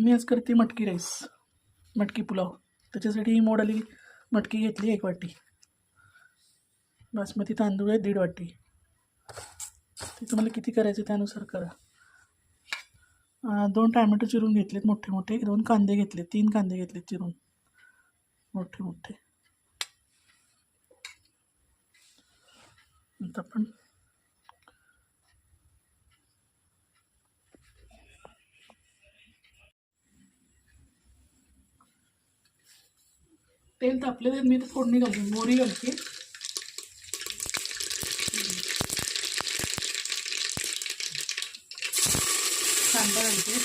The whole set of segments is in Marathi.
मी आज करते मटकी राईस, मटकी पुलाव. त्याच्यासाठी ही मोड आली मटकी घेतली 1 वाटी. बासमती तांदूळ आहे 1.5 वाटी. ते तुम्हाला किती करायचं त्यानुसार करा. 2 टॅमॅटो चिरून घेतलेत मोठे मोठे. 2 कांदे घेतले, 3 कांदे घेतलेत चिरून मोठे मोठे. आता आपण तेल तापले तर मी तर फोडणी घालते, मोहरी घालते, कांदा घालते,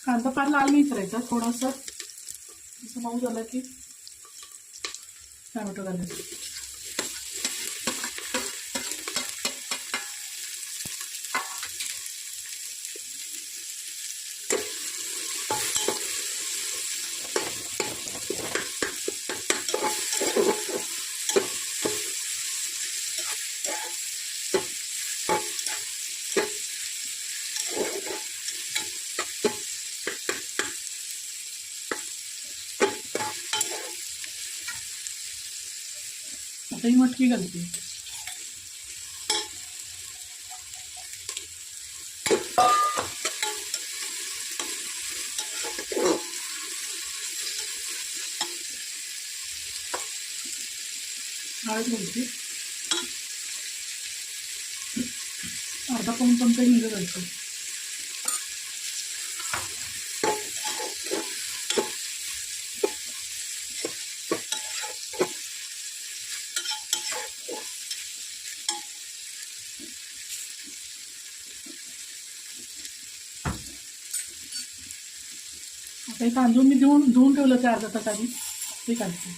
कांदा फार लाल नाही करायचा, थोडासा असं मऊ झाला की टॅमॅटो घालायचं. आता ही मटकी घालते. हळद घालते, अर्धा पाऊण चमचा हिंग घालतो. आता हे तांदूळ मी धुवून ठेवलं ते अर्धा तास आधी, ते घालते.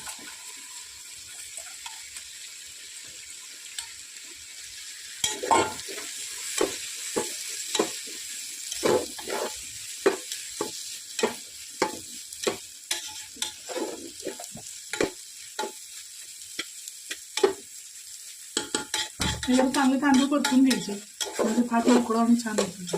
हे चांगले तांदूळ परतून घ्यायचे म्हणजे फार मोकळं आणि छान होतं.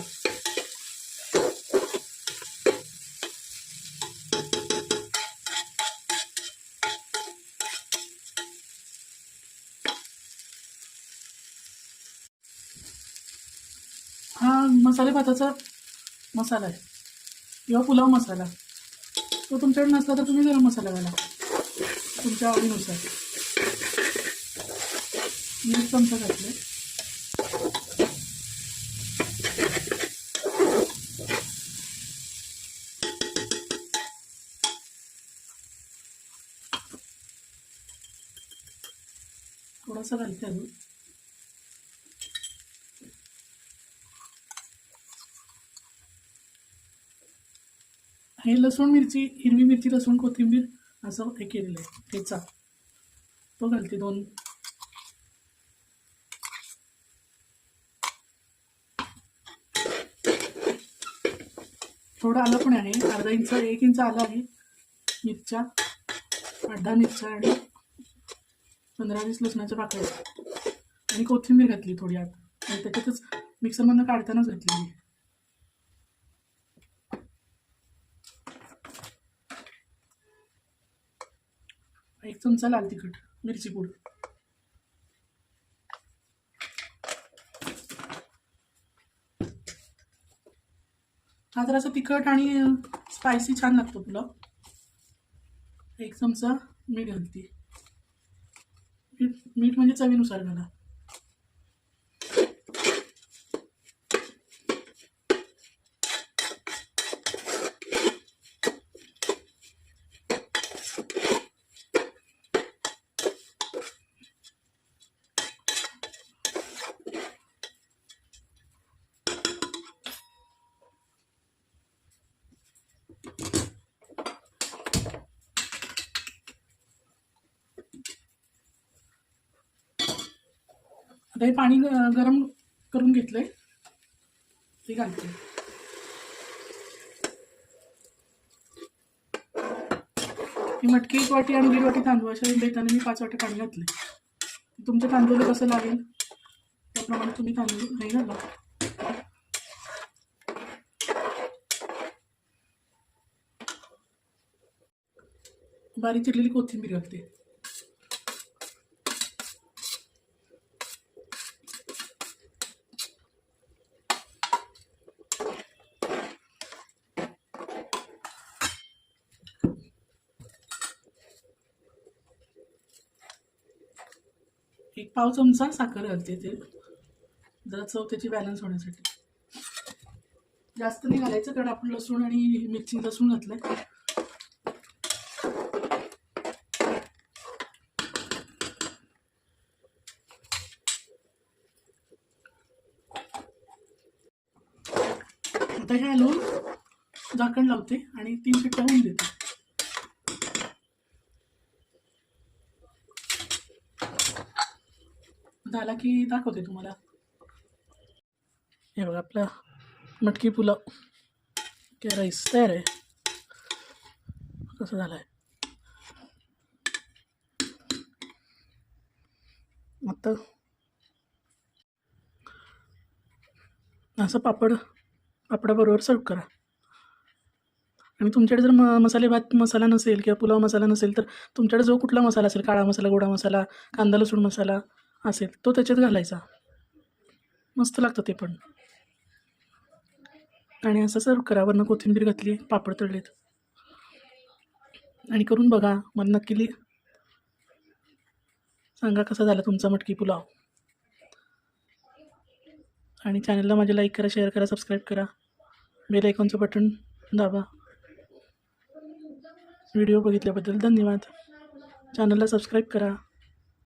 हा मसाले भाताचा मसाला आहे किंवा पुलाव मसाला. तो तुमच्याकडे नसला तर तुम्ही गरम मसाला घाला तुमच्या आवडीनुसार. मी 1 चमचा घातले. थोडासा घालते अजून. हे लसूण मिरची, हिरवी मिरची, लसूण, कोथिंबीर असं हे केलेलं आहे ठेचा, तो घालते 2. थोडं आलं पण आहे, अर्धा इंच 1 इंच आलं आहे. मिरच्या 8-10 मिरच्या आणि 15-20 लसणाच्या पाकळ्या आणि कोथिंबीर घातली थोडी आत, आणि त्याच्यातच मिक्सरमधनं काढतानाच घातली. 1 चमचा लाल तिखट, मिरची पूड. हा जरासा तिखट आणि स्पायसी छान लागतो पुलाव. 1 चमचा मीठ घालते. मीठ म्हणजे चवीनुसार घाला. आता हे पाणी गरम करून घेतलंय, ते घालते. ही मटकी 1 वाटी आणि 1.5 वाटी तांदूळ अशा बेताने मी 5 वाटी पाणी घातले. तुमच्या तांदूळ कसं लागेल त्याप्रमाणे तुम्ही तांदूळ नाही घाला. बारीक चिरलेली कोथिंबीर घालते. एक पाव चमचा साखर घालते, ते जरा चव त्याची बॅलन्स होण्यासाठी. जास्त नाही घालायचं कारण आपण लसूण आणि मिरची लसूण घातलंय. आता हे हलवून झाकण लावते आणि 3 शिट्ट्या होऊन देते. झाला की दाखवते तुम्हाला. हे बघा आपला मटकी पुलाव किंवा राईस तयार आहे. कसं झालं आहे आता. असं पापडाबरोबर सर्व करा. आणि तुमच्याकडे जर मसाले भात मसाला नसेल किंवा पुलाव मसाला नसेल तर तुमच्याकडे जो कुठला मसाला असेल, काळा मसाला, गोडा मसाला, कांदा लसूण मसाला असेल तो त्याच्यात घालायचा. मस्त लागतं ते पण. आणि असं सर्व करा. वरनं कोथिंबीर घातली, पापड तळलेत. आणि करून बघा, मला नक्की सांगा कसा झाला तुमचा मटकी पुलाव. आणि चॅनलला माझ्या लाईक करा, शेअर करा, सबस्क्राईब करा. बेल आयकॉनचं बटन दाबा. व्हिडिओ बघितल्याबद्दल धन्यवाद. चॅनलला सबस्क्राईब करा.